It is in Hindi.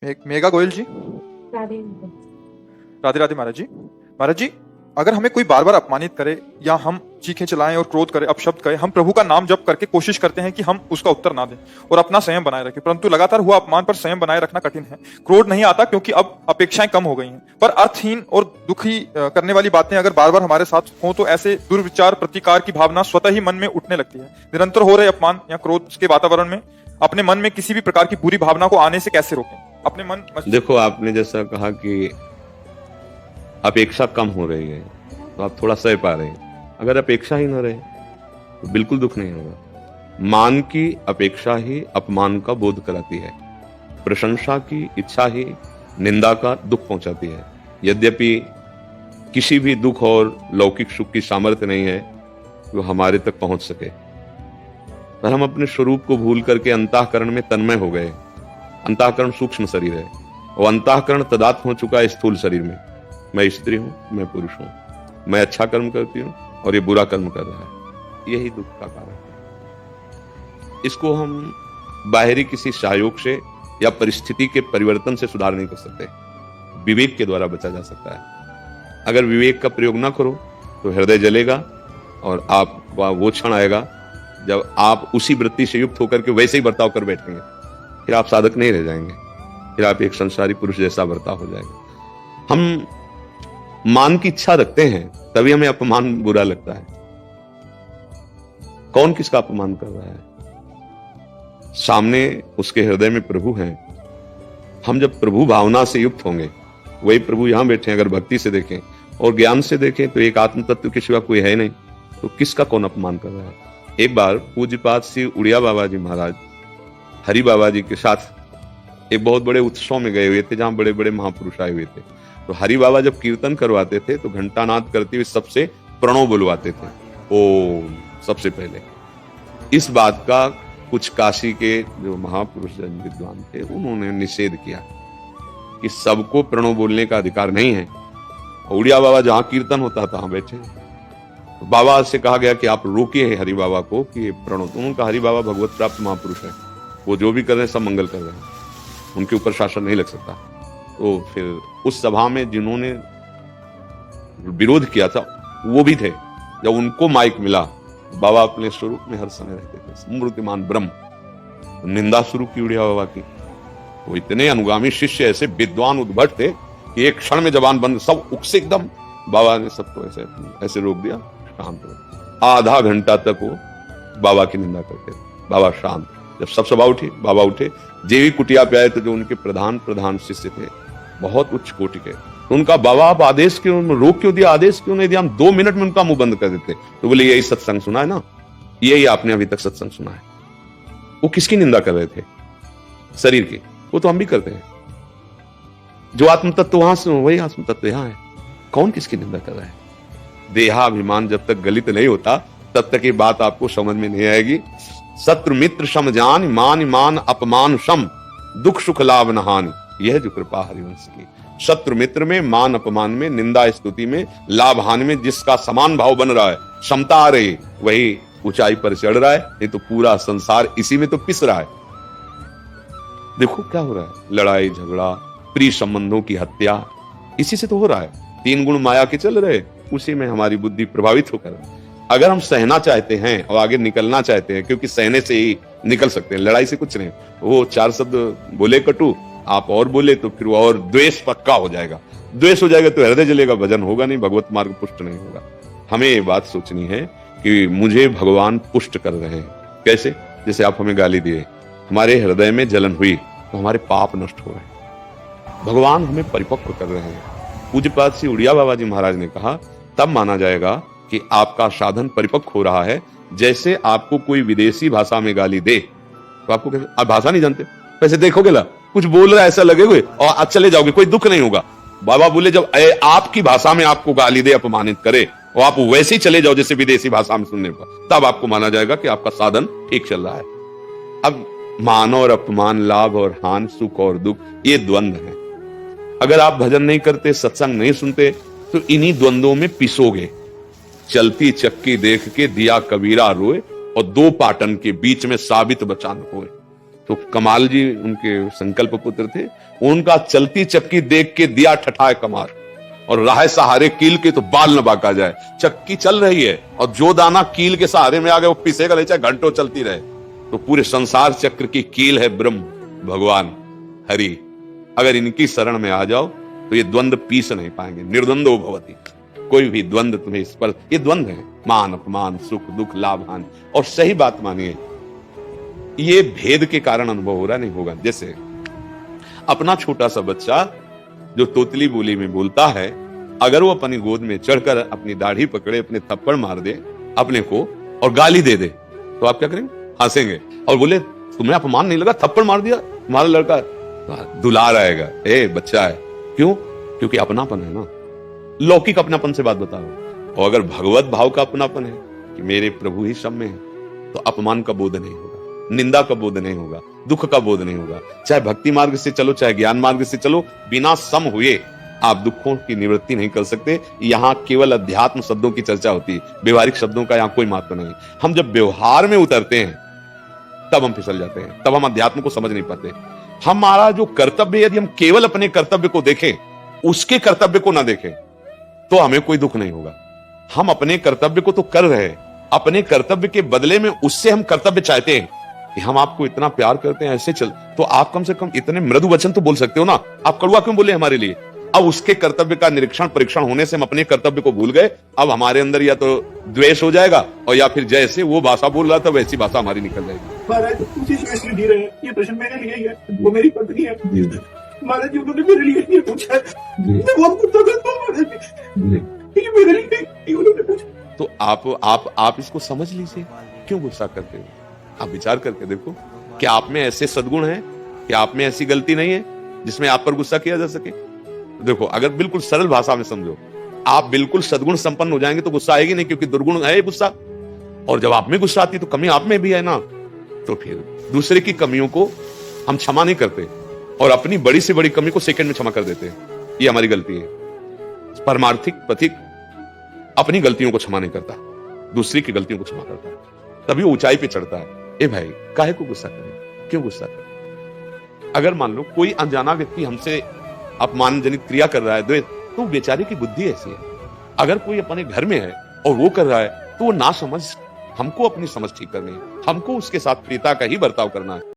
एक मेघा गोयल जी। राधे। राधे राधे महाराज जी। महाराज जी, अगर हमें कोई बार बार अपमानित करे या हम चीखें चलाएं और क्रोध करें, अपशब्द करें, हम प्रभु का नाम जप करके कोशिश करते हैं कि हम उसका उत्तर ना दें और अपना संयम बनाए रखें, परंतु लगातार हुआ अपमान पर संयम बनाए रखना कठिन है। क्रोध नहीं आता क्योंकि अब अपेक्षाएं कम हो गई हैं, पर अर्थहीन और दुखी करने वाली बातें अगर बार बार हमारे साथ हों तो ऐसे दुर्विचार, प्रतिकार की भावना स्वतः ही मन में उठने लगती है। निरंतर हो रहे अपमान या क्रोध के वातावरण में अपने मन में किसी भी प्रकार की बुरी भावना को आने से कैसे रोकें? अपने मन देखो, आपने जैसा कहा कि अपेक्षा कम हो रही है तो आप थोड़ा सह पा रहे हैं। अगर अपेक्षा ही न रहे तो बिल्कुल दुख नहीं होगा। मान की अपेक्षा ही अपमान का बोध कराती है, प्रशंसा की इच्छा ही निंदा का दुख पहुंचाती है। यद्यपि किसी भी दुख और लौकिक सुख की सामर्थ्य नहीं है जो हमारे तक पहुंच सके, पर हम अपने स्वरूप को भूल करके अंतःकरण में तन्मय हो गए। अंतःकरण सूक्ष्म शरीर है और अंतःकरण तदात्म हो चुका है स्थूल शरीर में। मैं स्त्री हूं, मैं पुरुष हूं, मैं अच्छा कर्म करती हूं और ये बुरा कर्म कर रहा है। यही दुख का कारण है। इसको हम बाहरी किसी सहयोग से या परिस्थिति के परिवर्तन से सुधार नहीं कर सकते। विवेक के द्वारा बचा जा सकता है। अगर विवेक का प्रयोग ना करो तो हृदय जलेगा और आप वो क्षण आएगा जब आप उसी वृत्ति से युक्त होकर के वैसे ही बर्ताव कर बैठेंगे। फिर आप साधक नहीं रह जाएंगे, फिर आप एक संसारी पुरुष जैसा बर्ताव हो जाएगा। हम मान की इच्छा रखते हैं तभी हमें अपमान बुरा लगता है। कौन किसका अपमान कर रहा है? सामने उसके हृदय में प्रभु हैं। हम जब प्रभु भावना से युक्त होंगे, वही प्रभु यहां बैठे हैं। अगर भक्ति से देखें और ज्ञान से देखें तो एक आत्म तत्व के सिवा कोई है नहीं, तो किसका कौन अपमान कर रहा है? एक बार पूज्यपाद श्री उड़िया बाबा जी महाराज हरि बाबा जी के साथ एक बहुत बड़े उत्सव में गए हुए थे जहां बड़े बड़े महापुरुष आए हुए थे। तो हरि बाबा जब कीर्तन करवाते थे तो घंटानाद करते हुए सबसे प्रणव बुलवाते थे, ओम, सबसे पहले। इस बात का कुछ काशी के जो महापुरुष विद्वान थे उन्होंने निषेध किया कि सबको प्रणव बोलने का अधिकार नहीं है। उड़िया बाबा जहां कीर्तन होता था वहां बैठे। तो बाबा से कहा गया कि आप रोकिए हरि बाबा को कि ये प्रणव। तो उनका हरि बाबा भगवत प्राप्त महापुरुष है, वो जो भी कर रहे हैं सब मंगल कर रहे हैं, उनके ऊपर शासन नहीं लग सकता। तो फिर उस सभा में जिन्होंने विरोध किया था वो भी थे। जब उनको माइक मिला, बाबा अपने स्वरूप में हर समय रहते थे, स्मृतिमान ब्रह्म। तो निंदा शुरू की उड़िया बाबा की। वो इतने अनुगामी शिष्य ऐसे विद्वान उद्भट थे कि एक क्षण में जबान बंद, सब उकसे एकदम। बाबा ने सबको ऐसे ऐसे रोक दिया, शांत हो। आधा घंटा तक वो बाबा की निंदा करते थे, बाबा शांत। जब सब सभा उठी, बाबा उठे, जेवी कुटिया पे आए तो जो उनके प्रधान शिष्य थे, बहुत उच्च कोटि के, तो उनका बाबा आप आदेश क्यों रोक क्यों दिया, आदेश क्यों नहीं दिया? हम 2 मिनट में उनका मुंह बंद कर देते। तो बोले यही सत्संग सुना है ना, यही आपने अभी तक सत्संग सुना है। वो किसकी निंदा कर रहे थे? शरीर की। वो तो हम भी करते हैं। जो आत्म तत्व वहां से वही आत्म तत्व यहां है। कौन किसकी निंदा कर रहा है? देहाभिमान जब तक गलित नहीं होता तब तक ये बात आपको समझ में नहीं आएगी। शत्रु मित्र समजान, मान मान अपमान सम, दुख सुख लाभ न हानि, यह जो कृपा हरिवंश की। शत्रु मित्र में, मान अपमान में, निंदा स्तुति में, लाभ हानि में जिसका समान भाव बन रहा है, क्षमता आ रही, वही ऊंचाई पर चढ़ रहा है। नहीं तो पूरा संसार इसी में तो पिस रहा है। देखो क्या हो रहा है, लड़ाई झगड़ा, प्रिय संबंधों की हत्या, इसी से तो हो रहा है। 3 गुण माया के चल रहे, उसी में हमारी बुद्धि प्रभावित होकर। अगर हम सहना चाहते हैं और आगे निकलना चाहते हैं, क्योंकि सहने से ही निकल सकते हैं, लड़ाई से कुछ नहीं। वो 4 शब्द बोले कटु, आप और बोले तो फिर और द्वेष पक्का हो जाएगा। द्वेष हो जाएगा तो हृदय जलेगा, भजन होगा नहीं, भगवत मार्ग पुष्ट नहीं होगा। हमें ये बात सोचनी है कि मुझे भगवान पुष्ट कर रहे हैं। कैसे? जैसे आप हमें गाली दिए, हमारे हृदय में जलन हुई तो हमारे पाप नष्ट हो रहे हैं। भगवान हमें परिपक्व कर रहे हैं। पूज्यपाद श्री उड़िया बाबा जी महाराज ने कहा तब माना जाएगा कि आपका साधन परिपक्व हो रहा है। जैसे आपको कोई विदेशी भाषा में गाली दे तो आपको कैसे, आप भाषा नहीं जानते, वैसे देखोगे ला कुछ बोल रहा है ऐसा लगेगा और आज चले जाओगे, कोई दुख नहीं होगा। बाबा बोले जब आपकी भाषा में आपको गाली दे, अपमानित करे और आप वैसे ही चले जाओ जैसे विदेशी भाषा में सुनने का, तब आपको माना जाएगा कि आपका साधन ठीक चल रहा है। अब मान और अपमान, लाभ और हानि, सुख और दुख, ये द्वंद्व है। अगर आप भजन नहीं करते, सत्संग नहीं सुनते तो इन्हीं द्वंद्वों में पिसोगे। चलती चक्की देख के दिया कबीरा रोए और 2 पाटन के बीच में साबित बचान होए। तो कमाल जी उनके संकल्प पुत्र थे, उनका चलती चक्की देख के दिया ठठाए कमार, और राह सहारे कील के तो बाल न बाका जाए। चक्की चल रही है और जो दाना कील के सहारे में आ गया वो पिसेगा नहीं, चाहे घंटों चलती रहे। तो पूरे संसार चक्र की कील है ब्रह्म भगवान हरि। अगर इनकी शरण में आ जाओ तो ये द्वंद्व पीस नहीं पाएंगे। निर्द्वंदो भवति, कोई भी द्वंद्व तुम्हें इस पर, ये द्वंद्व है, मान अपमान, सुख दुख, लाभ हानि। और सही बात मानिए, ये भेद के कारण अनुभव हो रहा नहीं होगा। जैसे अपना छोटा सा बच्चा जो तोतली बोली में बोलता है, अगर वो अपनी गोद में चढ़कर अपनी दाढ़ी पकड़े, अपने थप्पड़ मार दे अपने को और गाली दे दे, तो आप क्या करेंगे? हंसेंगे और बोले तुम्हें अपमान नहीं लगा, थप्पड़ मार दिया तुम्हारा लड़का, दुलार आएगा, ए बच्चा है। क्यों? क्योंकि अपनापन है ना, लौकिक अपनापन से बात बताओ। और अगर भगवत भाव का अपनापन है कि मेरे प्रभु ही सब में है, तो अपमान का बोध नहीं होगा, निंदा का बोध नहीं होगा, दुख का बोध नहीं होगा। चाहे भक्ति मार्ग से चलो, चाहे ज्ञान मार्ग से चलो, बिना सम हुए आप दुखों की निवृत्ति नहीं कर सकते। यहाँ केवल अध्यात्म शब्दों की चर्चा होती है, व्यवहारिक शब्दों का यहाँ कोई महत्व नहीं। हम जब व्यवहार में उतरते हैं तब हम फिसल जाते हैं, तब हम अध्यात्म को समझ नहीं पाते। हमारा जो कर्तव्य, यदि हम केवल अपने कर्तव्य को देखें, उसके कर्तव्य को ना देखें, तो हमें कोई दुख नहीं होगा। हम अपने कर्तव्य को तो कर रहे हैं, अपने कर्तव्य के बदले में उससे हम कर्तव्य चाहते हैं कि हम आपको इतना प्यार करते हैं, ऐसे चल, तो आप कम से कम इतने मृदु वचन तो बोल सकते हो ना। आप कड़वा क्यों बोले हमारे लिए? अब उसके कर्तव्य का निरीक्षण परीक्षण होने से हम अपने कर्तव्य को भूल गए। अब हमारे अंदर या तो द्वेष हो जाएगा, और या फिर जैसे वो भाषा बोल रहा था वैसी भाषा हमारी निकल जाएगी। महाराज मुझे जो इसलिए दे रहे हैं, ये प्रश्न मेरे लिए ही है, वो मेरी पत्नी है। महाराज जी उन्होंने मेरे लिए ये पूछा है, मैं वो पूछता था तो महाराज ये मेरे लिए ही उन्होंने पूछा। तो आप इसको समझ लीजिए, क्यों गुस्सा करते हो? आप विचार करके देखो, क्या आप में ऐसे सद्गुण हैं, क्या आप में ऐसी गलती नहीं है जिसमें आप पर गुस्सा किया जा सके? देखो, अगर बिल्कुल सरल भाषा में समझो, आप बिल्कुल सद्गुण संपन्न हो जाएंगे तो गुस्सा आएगी नहीं, क्योंकि दुर्गुण है गुस्सा। और जब आप में गुस्सा आती है तो कमी आप में भी है ना, तो फिर दूसरे की कमियों को हम क्षमा नहीं करते और अपनी बड़ी से बड़ी कमी को सेकंड में क्षमा कर देते हैं। ये हमारी गलती है। परमार्थिक पथिक अपनी गलतियों को क्षमा नहीं करता, दूसरी की गलतियों को क्षमा करता है, तभी वो ऊंचाई पे चढ़ता है। ए भाई, काहे को गुस्सा करें? क्यों गुस्सा करें? अगर मान लो कोई अनजाना व्यक्ति हमसे अपमानजनित क्रिया कर रहा है, तो बेचारे की बुद्धि ऐसी है। अगर कोई अपने घर में है और वो कर रहा है, तो वो ना समझ, हमको अपनी समझ ठीक करनी है, हमको उसके साथ प्रियता का ही बर्ताव करना है।